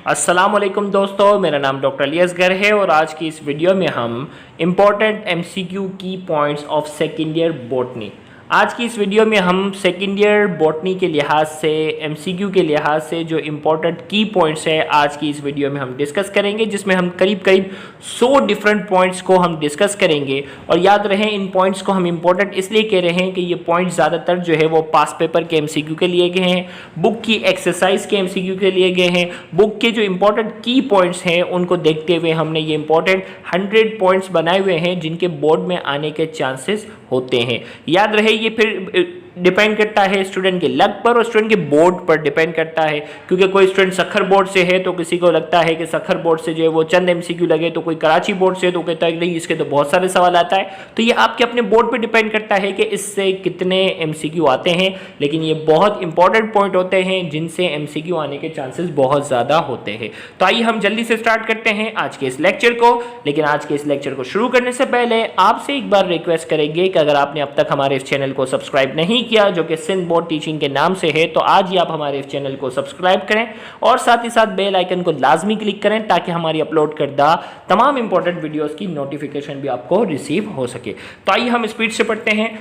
अस्सलामुअलैकुम दोस्तों, मेरा नाम डॉक्टर अली असगर है और आज की इस वीडियो में हम इम्पॉर्टेंट एमसीक्यू की points of second year botany. आज की इस वीडियो में हम सेकेंड ईयर बॉटनी के लिहाज से एमसीक्यू के लिहाज से जो इम्पोर्टेंट की पॉइंट्स है आज की इस वीडियो में हम डिस्कस करेंगे, जिसमें हम करीब 100 डिफरेंट पॉइंट्स को हम डिस्कस करेंगे। और याद रहे, इन पॉइंट्स को हम इम्पोर्टेंट इसलिए कह रहे हैं कि ये पॉइंट्स ज़्यादातर जो है वो पास पेपर के एमसीक्यू के लिए गए हैं, बुक की एक्सरसाइज के एमसीक्यू के लिए गए हैं। बुक के जो इम्पोर्टेंट की पॉइंट्स हैं उनको देखते हुए हमने ये इम्पोर्टेंट 100 पॉइंट्स बनाए हुए हैं जिनके बोर्ड में आने के चांसेस होते हैं। याद रहे, ये फिर डिपेंड करता है स्टूडेंट के लक पर और स्टूडेंट के बोर्ड पर डिपेंड करता है, क्योंकि कोई स्टूडेंट सखर बोर्ड से है तो किसी को लगता है कि सखर बोर्ड से जो है वो चंद एमसीक्यू लगे, तो कोई कराची बोर्ड से तो कहता है कि नहीं इसके तो बहुत सारे सवाल आता है। तो ये आपके अपने बोर्ड पर डिपेंड करता है कि इससे कितने एमसीक्यू आते हैं, लेकिन ये बहुत इंपॉर्टेंट पॉइंट होते हैं जिनसे एमसीक्यू आने के चांसेस बहुत ज़्यादा होते हैं। तो आइए हम जल्दी से स्टार्ट करते हैं आज के इस लेक्चर को। लेकिन आज के इस लेक्चर को शुरू करने से पहले आपसे एक बार रिक्वेस्ट करेंगे कि अगर आपने अब तक हमारे इस चैनल को सब्सक्राइब नहीं किया, जो कि सिंध बोर्ड टीचिंग के नाम से है, तो आज ही आप हमारे इस चैनल को सब्सक्राइब करें और साथ ही साथ बेल आइकन को लाजमी क्लिक करें ताकि हमारी अपलोड करदा तमाम इंपॉर्टेंट वीडियोस की नोटिफिकेशन भी आपको रिसीव हो सके। तो आइए हम स्पीड से पढ़ते हैं।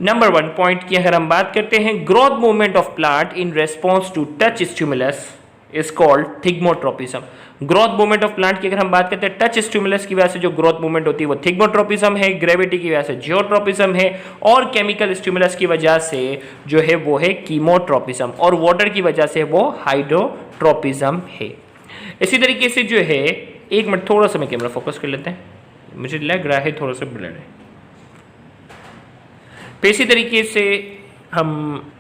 नंबर 1 पॉइंट की अगर हम बात करते हैं, growth movement of plant in response to touch stimulus is called thigmotropism. Growth movement of plant की अगर हम बात करते हैं, टच स्टिमुलस की वजह से जो ग्रोथ मूवमेंट होती है वो थिग्मोट्रोपिज्म है, ग्रेविटी की वजह से जियोट्रोपिज्म है और केमिकल स्टिमुलस की वजह से जो है वो है कीमोट्रोपिज्म और वाटर की वजह से वो हाइड्रोट्रोपिज्म है। इसी तरीके से जो है, एक मिनट थोड़ा सा मैं कैमरा फोकस कर लेते हैं, मुझे लग रहा है थोड़ा सा ब्लर है। तो इसी तरीके से हम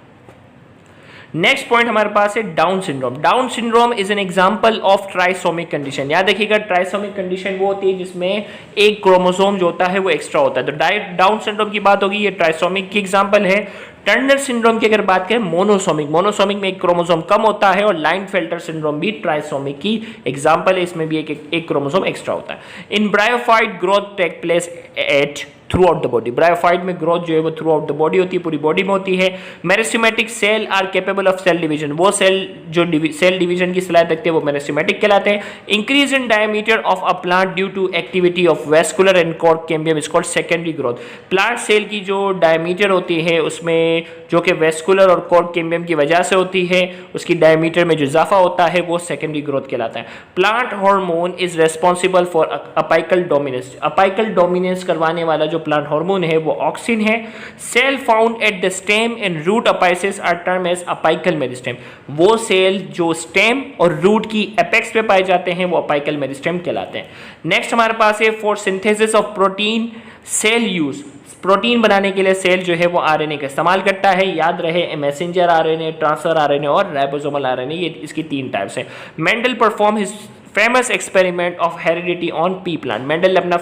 नेक्स्ट पॉइंट हमारे पास है down syndrome. Down syndrome is an example of trisomic condition. याद रखिएगा, ट्राइसोमिक कंडीशन वो होती है जिसमें एक क्रोमोसोम जो होता है वो एक्स्ट्रा होता है। तो डाउन सिंड्रोम की बात होगी, ये ट्राइसोमिक की एग्जांपल है। टर्नर सिंड्रोम की अगर बात करें, मोनोसोमिक में एक क्रोमोसोम कम होता है और लाइनफेल्टर सिंड्रोम भी ट्राइसोमिक की एग्जांपल है, इसमें भी एक क्रोमोसोम एक्स्ट्रा होता है। In bryophyte growth take place at throughout the body. Bryophyte में ग्रोथ जो है वो थ्रू आउट द बॉडी होती है, पूरी बॉडी में होती है। Meristematic cell are capable of cell division. वो सेल जो सेल डिवीजन की सलाहियत रखते हैं वो मेरिस्टेमेटिक कहलाते हैं। Increase in diameter of a plant due to activity of vascular and cork cambium is called secondary growth. Plant cell की जो डायमीटर होती है उसमें जो कि वेस्कुलर और कॉर्क कैम्बियम की वजह से होती है, उसकी डायमीटर में जो इजाफा होता है वो सेकेंडरी ग्रोथ कहलाता है। Plant hormone is responsible for apical dominance. Apical dominance करवाने वाला जो प्लांट हार्मोन है वो ऑक्सिन है। Cell found at the stem and root apices are term as apical meristem. वो सेल जो स्टेम और रूट की एपेक्स पे पाए जाते हैं वो अपाइकल मेरिस्टेम कहलाते हैं। नेक्स्ट हमारे पास है for synthesis of protein cell use. Protein बनाने के लिए सेल जो है वो आरएनए का इस्तेमाल करता है। याद रहे, मैसेंजर आरएनए, ट्रांसफर आरएनए और राइबोसोमल आरएनए, ये इसकी 3 टाइप्स हैं। Mendel perform his famous experiment of heredity on P plant. Mendel ने अपना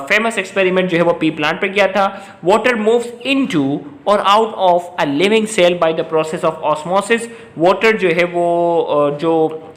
फेमस एक्सपेरिमेंट जो है वो पी प्लांट पे किया था। वाटर मूव्स इनटू और out of a living cell by the process of osmosis. Water जो है वो जो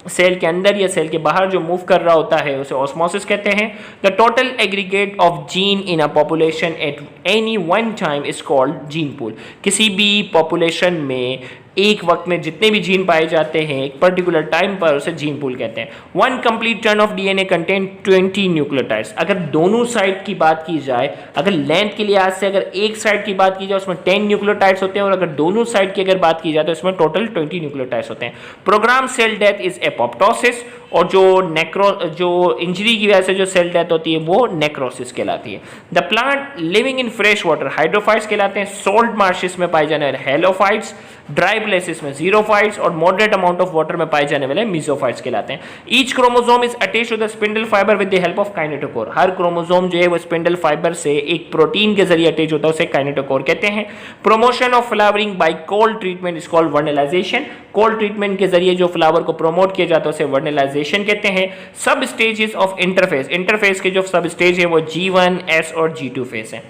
सेल के अंदर या सेल के बाहर जो मूव कर रहा होता है उसे ऑस्मोसिस कहते हैं। The total aggregate of gene in a population at any one time is called gene pool. किसी भी पॉपुलेशन में एक वक्त में जितने भी जीन पाए जाते हैं एक पर्टिकुलर टाइम पर, उसे जीन पूल कहते हैं। One complete turn off DNA contain 20 nucleotides. अगर दोनों साइड की बात की जाए, अगर लेंथ के लिहाज से अगर एक साइड की बात की जाए उसमें 10 न्यूक्लियोटाइड्स होते हैं और अगर दोनों साइड की अगर बात की जाए तो इसमें टोटल 20 न्यूक्लियोटाइड्स होते हैं। Program cell death is apoptosis और जो इंजरी की वजह से जो सेल डेथ होती है वो नेक्रोसिस कहलाती है। The plant living in fresh water hydrophytes कहलाते हैं। सोल्ट मार्शेस में पाए जाने वाले हेलोफाइट्स, ड्राई प्लेसेस में जीरोफाइट्स और मॉडरेट अमाउंट ऑफ वाटर में पाए जाने वाले मीसोफाइट्स कहलाते हैं। Each chromosome is attached to the spindle fibre with the help of kinetochore. हर क्रोमोसोम जो है वो स्पिंडल फाइबर से एक प्रोटीन के जरिए अटैच होता है, उसे काइनेटोकोर कहते हैं। Promotion of flowering by cold treatment is called vernalization. Cold treatment के जरिए जो फ्लावर को प्रोमोट किया जाता है उसे वर्नलाइजेशन कहते हैं। सब स्टेजेस ऑफ इंटरफेस, इंटरफेस के जो सब स्टेज है वो G1, S और G2 फेस है।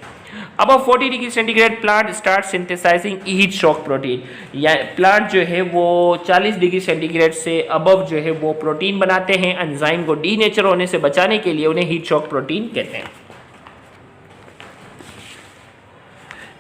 Above 40 degree centigrade plant start synthesising heat shock protein. या प्लांट जो है वो 40 डिग्री सेंटीग्रेड से अबव जो है वो प्रोटीन बनाते हैं। एंजाइम को डीनेचर होने से बचाने के लिए उन्हें हीट शॉक प्रोटीन कहते हैं।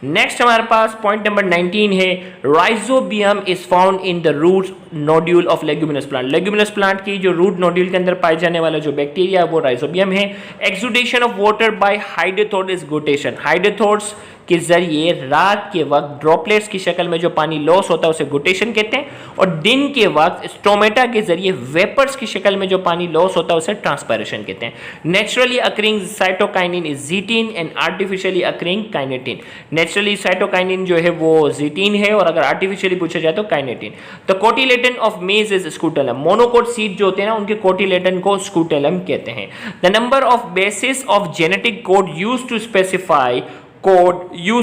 नेक्स्ट हमारे पास पॉइंट नंबर 19 है, rhizobium is found in the root nodule of leguminous plant. Leguminous plant की जो रूट नोड्यूल के अंदर पाए जाने वाला जो बैक्टीरिया है वो राइजोबियम है। एक्सुडेशन ऑफ वाटर बाय हाइड्रोथोड इज गुटेशन। हाइड्रोथोड्स के जरिए रात के वक्त ड्रॉपलेट्स की शक्ल में जो पानी लॉस होता है उसे गुटेशन कहते हैं, और दिन के वक्त स्टोमेटा के जरिए वेपर्स की शक्ल में जो पानी लॉस होता है उसे ट्रांसपायरेशन कहते हैं। Naturally occurring cytokinin is zeatin and artificially occurring kinetin. Naturally cytokinin जो है वो जीटीन है और अगर आर्टिफिशियली पूछा जाए तो kinetin. The cotyledon of maize is scutellum. Monocot seed जो होते हैं ना उनके कोटिलेटन को स्कूटेलम कहते हैं। The number of bases of genetic code used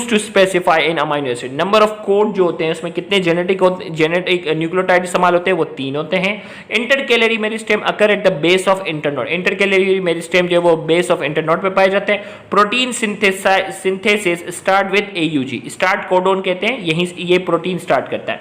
to specify in amino acid. Number of code जो होते हैं उसमें कितने जेनेटिक न्यूक्लियोटाइड इस्तेमाल होते हैं, वो 3 होते हैं। Intercalary meristem occur at the base of internode. Intercalary meristem जो है वो बेस ऑफ इंटरनोड पे पाए जाते हैं। Protein synthesis start with AUG। Start codon कहते हैं, यहीं ये प्रोटीन स्टार्ट करता है।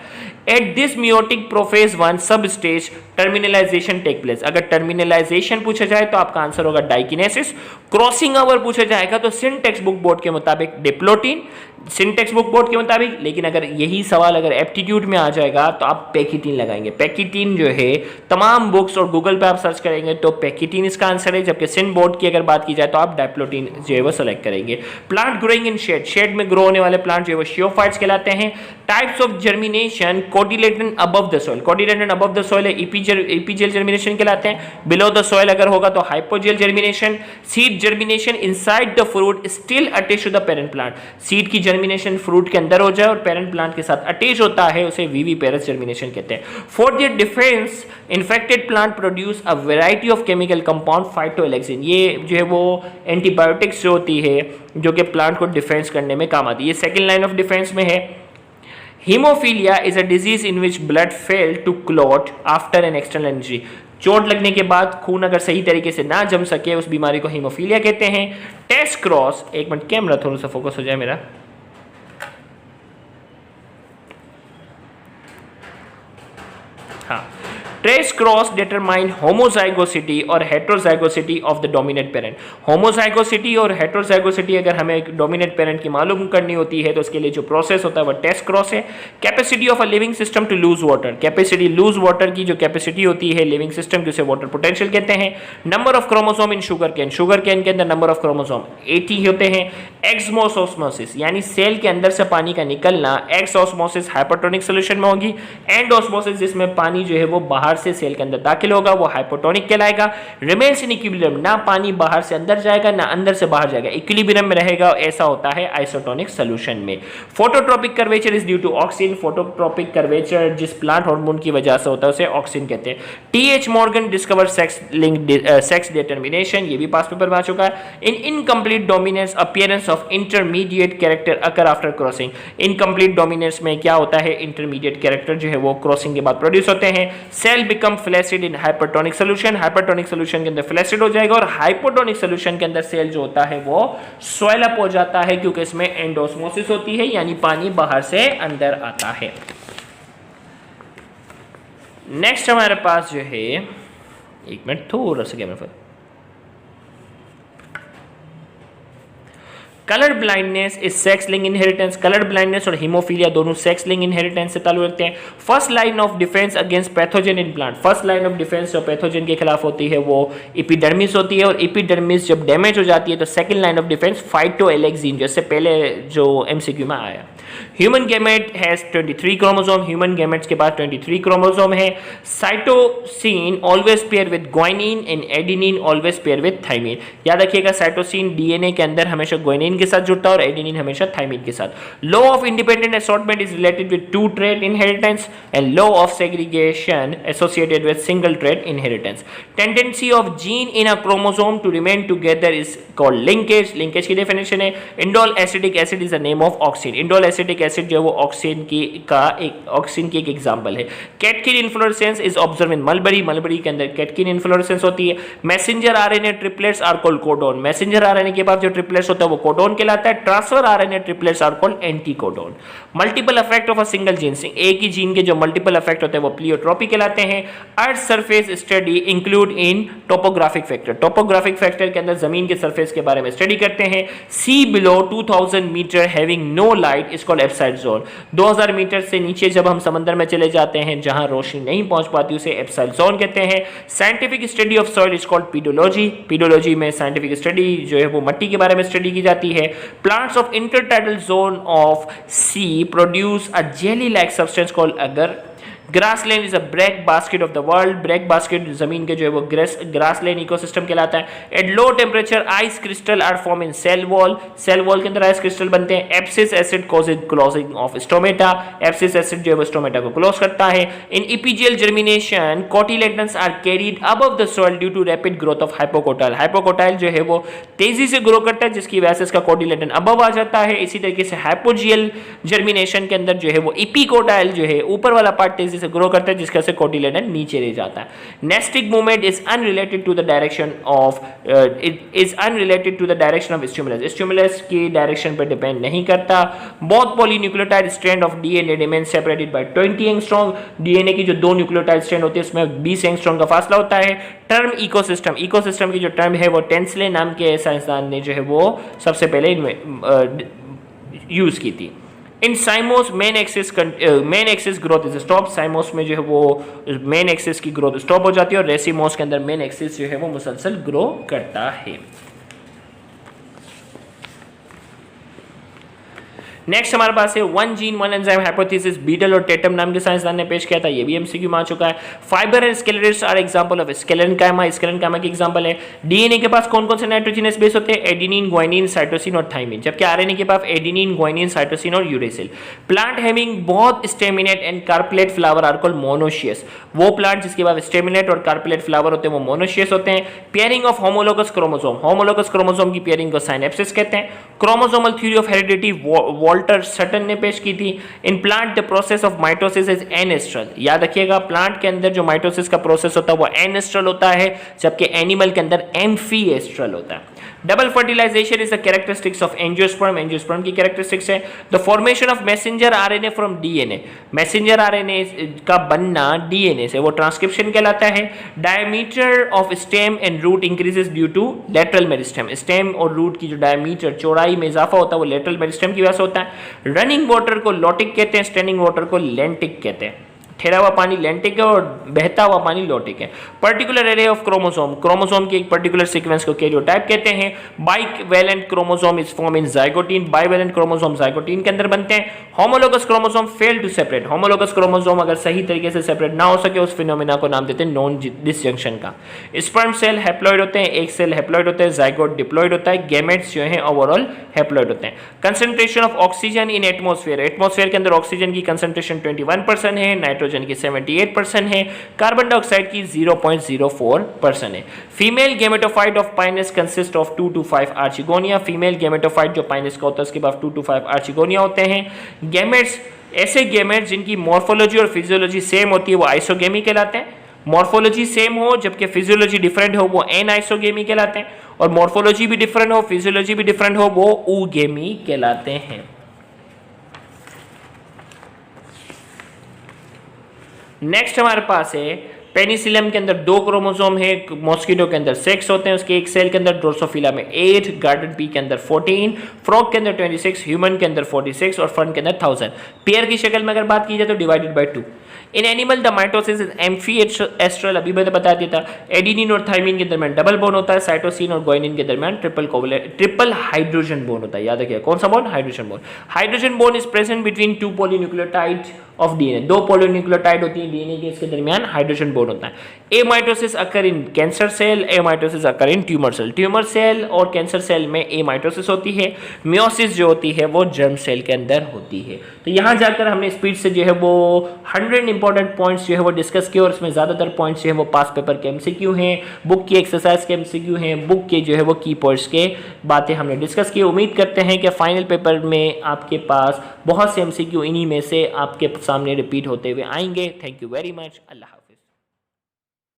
एट दिस मियोटिक प्रोफेज 1 सब स्टेज टर्मिनलाइजेशन टेक प्लेस। अगर टर्मिनलाइजेशन पूछा जाए तो आपका आंसर होगा डाइकिनेसिस। क्रॉसिंग ओवर पूछा जाएगा तो सिंटेक्स बुक बोर्ड के मुताबिक डिप्लोटीन, सिंटेक्स बुक बोर्ड के मुताबिक। लेकिन अगर यही सवाल अगर एप्टीट्यूड में आ जाएगा तो आप पैकिटीन लगाएंगे। पैकिटीन जो है तमाम बुक्स और गूगल पे आप सर्च करेंगे तो पैकिटीन इसका आंसर है, जबकि सिंट बोर्ड की अगर बात की जाए तो आप डाइप्लोटीन जो है वो सेलेक्ट करेंगे। Plant growing in shade. Shade में ग्रो होने वाले प्लांट जो है वो शियोफाइट्स कहलाते हैं। Types of germination, cotyledon above the soil. Cotyledon above the soil है, एपीजियल जर्मिनेशन कहलाते हैं। बिलो द सॉइल अगर होगा तो hypogeal germination. Seed germination inside the fruit still attached to the parent plant. Seed की germination fruit के अंदर हो जाए और पेरेंट प्लांट के साथ अटैच होता है उसे विविपेरस जर्मिनेशन कहते हैं। For their defence infected plant produce a variety of chemical compound phytoalexin. ये जो है वो एंटीबायोटिक्स जो होती है जो कि प्लांट को डिफेंस करने में काम आती है। ये सेकेंड लाइन ऑफ डिफेंस में है। Haemophilia is a disease in which blood fail to clot after an external injury. चोट लगने के बाद खून अगर सही तरीके से ना जम सके उस बीमारी को हीमोफीलिया कहते हैं। टेस्ट क्रॉस, एक मिनट कैमरा थोड़ा सा फोकस हो जाए मेरा। हाँ, ट्रेस क्रॉस डिटरमाइन होमोजाइगोसिटी और heterozygosity of the dominant parent. Homozygosity और हेट्रोजाइगोसिटी अगर हमें एक डोमिनेंट पेरेंट की मालूम करनी होती है तो उसके लिए जो प्रोसेस होता है वो टेस्ट क्रॉस है। Capacity of a living system to lose water. Capacity, lose water की जो कैपेसिटी होती है लिविंग सिस्टम की उसे वाटर पोटेंशियल कहते हैं। Number of chromosome in sugar cane. Sugar cane के अंदर नंबर ऑफ क्रोमोसोम 80 होते हैं। एक्समोसोस्मोसिस यानी सेल के अंदर से पानी का निकलना, एक्सऑस्मोसिस हाइपोटोनिक सोल्यूशन में होगी। एंडोस्मोसिस जिसमें पानी जो है वो बाहर से सेल के अंदर दाखिल होगा वो हाइपोटोनिक कहलाएगा। रिमेन्स इन इक्विलिब्रियम, ना पानी बाहर से अंदर जाएगा ना अंदर से बाहर जाएगा, इक्विलिब्रियम में रहेगा, ऐसा होता है आइसोटोनिक सॉल्यूशन में। Phototropic curvature is due to auxin. Phototropic curvature जिस प्लांट हार्मोन की वजह से होता है उसे ऑक्सिन कहते हैं। TH Morgan discover sex determination, ये भी पास पेपर में आ चुका है। In incomplete dominance appearance of intermediate character occur after crossing. Incomplete dominance में क्या होता है, इंटरमीडिएट कैरेक्टर जो है वो क्रॉसिंग के बाद प्रोड्यूस होते हैं। सेल बिकम फ्लैसिड इन हाइपरटोनिक सॉल्यूशन। हाइपरटोनिक सॉल्यूशन के अंदर फ्लैसिड हो जाएगा और हाइपोटोनिक सॉल्यूशन के अंदर सेल जो होता है वो स्वेल अप हो जाता है क्योंकि इसमें एंडोस्मोसिस होती है यानी पानी बाहर से अंदर आता है। नेक्स्ट हमारे पास जो है, एक मिनट थोड़ा सा कैमरा पर, colour blindness is sex link inheritance. Colour blindness और हीमोफीलिया दोनों सेक्स लिंक इनहेरिटेंस से ताल्लुक रखते हैं। First line of defence against pathogen in plant. First line of defence जो पैथोजन के खिलाफ होती है वो एपिडर्मिस होती है और एपिडर्मिस जब डैमेज हो जाती है तो सेकंड लाइन ऑफ डिफेंस फाइटोएलेक्सिन, जैसे पहले जो एमसीक्यू में आया। Human gamete has 23 chromosome. Human gametes के पास 23 क्रोमोसोम है। Cytosine always pair with guanine and adenine always pair with thymine. याद रखिएगा साइटोसिन डीएनए के अंदर हमेशा ग्वाइनिन के साथ जुड़ता है और एडेनिन हमेशा थाइमिन के साथ। Law of independent assortment is related with two trait inheritance and law of segregation associated with single trait inheritance. Tendency of gene in a chromosome to remain together is called linkage. Linkage की definition है indole acetic acid is the name of auxin. Indole acetic acid जो है वो auxin की एक example है। Catkin inflorescence is observe in mulberry. Mulberry के अंदर कैटकिन इन्फ्लोरेसेंस होती है। Messenger RNA triplets are called codon. Messenger RNA के बाद जो ट्रिपलेट्स होता है वो कोडोन कोडोन कहलाता है। Transfer RNA triplets are called anticodon. Multiple effect of a single gene, एक ही जीन के जो मल्टीपल इफेक्ट होते हैं वो प्लियोट्रॉपी कहलाते हैं। Earth surface study include in topographic factor, topographic factor के अंदर जमीन के सरफेस के बारे में स्टडी करते हैं। Sea below 2000 metre having no light is called abyssal zone, 2000 metre से नीचे जब हम समंदर में चले जाते हैं जहां रोशनी नहीं पहुंच पाती उसे एब्साइड जोन कहते हैं। Scientific study of soil is called pedology, pedology में साइंटिफिक स्टडी जो है वो मिट्टी के बारे में स्टडी की जाती है। Plants of intertidal zone of sea produce a jelly like substance called agar. Grassland is a bread basket of the world, bread basket जमीन के जो है वो ग्रासलैंड इकोसिस्टम कहलाता है। At low temperature ice crystal are form in cell wall, cell wall के अंदर ice crystal बनते हैं। Abscisic acid causes closing of stomata, abscisic acid जो है वो स्टोमेटा को क्लोज करता है। इन epigeal germination cotyledons are carried above the soil due to rapid growth of hypocotyl, hypocotyl जो है वो तेजी से ग्रो करता है जिसकी वजह से इसका कोटिलेडन अबव आ जाता है। इसी तरीके से हाइपोजियल जर्मिनेशन के अंदर जो है वो इपिकोटाइल जो है ऊपर वाला पार्ट तेजी से ग्रो करता है जिसका से कोटिलेडन नीचे रह जाता है। Nastic movement is unrelated to the direction of stimulus, stimulus की डायरेक्शन पर डिपेंड नहीं करता। Both polynucleotide strand of DNA remain separated by 20 angstrom, DNA की जो दो न्यूक्लियोटाइड स्ट्रैंड होती है उसमें 20 एंगस्ट्रॉम का फासला होता है। टर्म इकोसिस्टम, इकोसिस्टम की जो टर्म है वो टेंसले नाम के साइंसदान ने जो है वो सबसे पहले यूज की थी। In cymose main axis growth is stop, cymose में जो है वो मेन एक्सिस की ग्रोथ स्टॉप हो जाती है और रेसिमोस के अंदर मेन एक्सिस जो है वो मुसलसल ग्रो करता है। नेक्स्ट हमारे पास है one gene one enzyme hypothesis, Beadle और टेटम नाम के साइंसदान ने पेश किया था, ये भी एमसीक्यू में आ चुका है। Fibre and sclereids are example of sclerenchyma, sclerenchyma की एग्जांपल है। डीएनए के पास कौन कौन से नाइट्रोजनस बेस होते हैं? एडेनिन, ग्वानिन, साइटोसिन और थाइमिन, जबकि आरएनए के पास एडेनिन, ग्वानिन, साइटोसिन और uracil. Plant having both staminate and carpellate flower are called monoecious, वो प्लांट जिसके पास स्टेमिनेट और कार्पेलेट फ्लावर होते हैं वो मोनोशियस होते हैं। Pairing of homologous chromosome, homologous chromosome की पेयरिंग को सिनेप्सिस कहते हैं। Chromosomal theory of heredity Walter Sutton ने पेश की थी। In plant the process of mitosis is anastral, याद रखिएगा प्लांट के अंदर जो माइटोसिस का प्रोसेस होता है वो एनेस्ट्रल होता है जबकि एनिमल के अंदर एम्फीएस्ट्रल होता है। Double fertilisation is the characteristics of angiosperm, angiosperm की कैरेक्टरिस्टिक्स है। The formation of messenger RNA from DNA, messenger RNA का बनना डीएनए से वो ट्रांसक्रिप्शन कहलाता है। Diameter of stem and root increases due to lateral meristem, stem और root की जो डायमीटर चौड़ाई में इजाफा होता है वो लेटरल मेरिस्टेम की वजह से होता है। रनिंग वाटर को लॉटिक कहते हैं, स्टैंडिंग वाटर को लेंटिक कहते हैं। ठहरा हुआ पानी लेंटिक है और बहता हुआ पानी लॉटिक है। Particular array of chromosome, chromosome की एक पर्टिकुलर सीक्वेंस को कैरियोटाइप कहते हैं। Bivalent chromosome is form in zygotene, bivalent chromosome zygotene के अंदर बनते हैं। Homologous chromosome fail to separate, homologous chromosome अगर सही तरीके से सेपरेट ना हो सके उस फिनोमिना को नाम देते हैं नॉन डिसजंक्शन का। स्पर्म सेल हैप्लॉइड होते हैं, एक सेल हैप्लॉइड होते हैं, जाइगोट डिप्लॉइड होता है, गैमेट्स जो है ओवरऑल हैप्लॉइड होते हैं। Concentration of oxygen in atmosphere, atmosphere के अंदर ऑक्सीजन की कंसंट्रेशन 21% है, नाइट्रोजन की 78% है, कार्बन डाइऑक्साइड की 0.04% है। Female gametophyte of Pinus consist of 2 to 5 archegonia, female gametophyte जो पाइनस का होता है उसके पास 2 to 5 आर्चिगोनिया होते हैं। गैमेट्स, ऐसे गैमेट्स जिनकी मॉर्फोलॉजी और फिजियोलॉजी सेम होती है वो आइसोगेमी कहलाते हैं। मॉर्फोलॉजी सेम हो जबकि फिजियोलॉजी डिफरेंट हो वो एन आइसोगेमी कहलाते हैं, और मॉर्फोलॉजी भी डिफरेंट हो फिजियोलॉजी भी डिफरेंट हो वो ऊगेमी कहलाते हैं। नेक्स्ट हमारे पास है पेनिसिलियम के अंदर 2 क्रोमोसोम है, मॉस्किटो के अंदर 6 होते हैं, उसके एक सेल के अंदर ड्रोसोफिला में 8, गार्डन पी के अंदर 14, फ्रॉग के अंदर 26, ह्यूमन के अंदर 46 और फर्न के अंदर 1000। पेयर की शक्ल में अगर बात की जाए तो divided by 2। In animal the mitosis is amphiastral, अभी मैंने बता दिया था। एडेनिन और थाइमिन के दरमियान डबल बॉन्ड होता है, साइटोसिन और ग्वानिन के दरमियान ट्रिपल हाइड्रोजन बॉन्ड होता है। याद रखिए कौन सा bond? Hydrogen bond. Hydrogen bond is present between 2 polynucleotide of DNA, 2 polynucleotide होती है डीएनए के, इसके दरमियान हाइड्रोजन बॉन्ड होता है। Amitosis occur in cancer cell, amitosis occur in tumour cell, tumour cell और कैंसर सेल में एमाइटोसिस होती है। मियोसिस जो होती है वो जर्म सेल के अंदर होती है। तो यहाँ जाकर हमने स्पीड से जो है वो 100 इंपॉर्टेंट पॉइंट्स जो है वो डिस्कस किए और उसमें ज़्यादातर पॉइंट्स जो है वो पास पेपर के एमसीक्यू हैं, बुक की एक्सरसाइज के एमसीक्यू हैं, बुक के जो है वो की पॉइंट्स के बातें हमने डिस्कस की। उम्मीद करते हैं कि फाइनल पेपर में आपके पास बहुत से एमसीक्यू इन्हीं में से आपके सामने रिपीट होते हुए आएंगे। Thank you very much. Allah.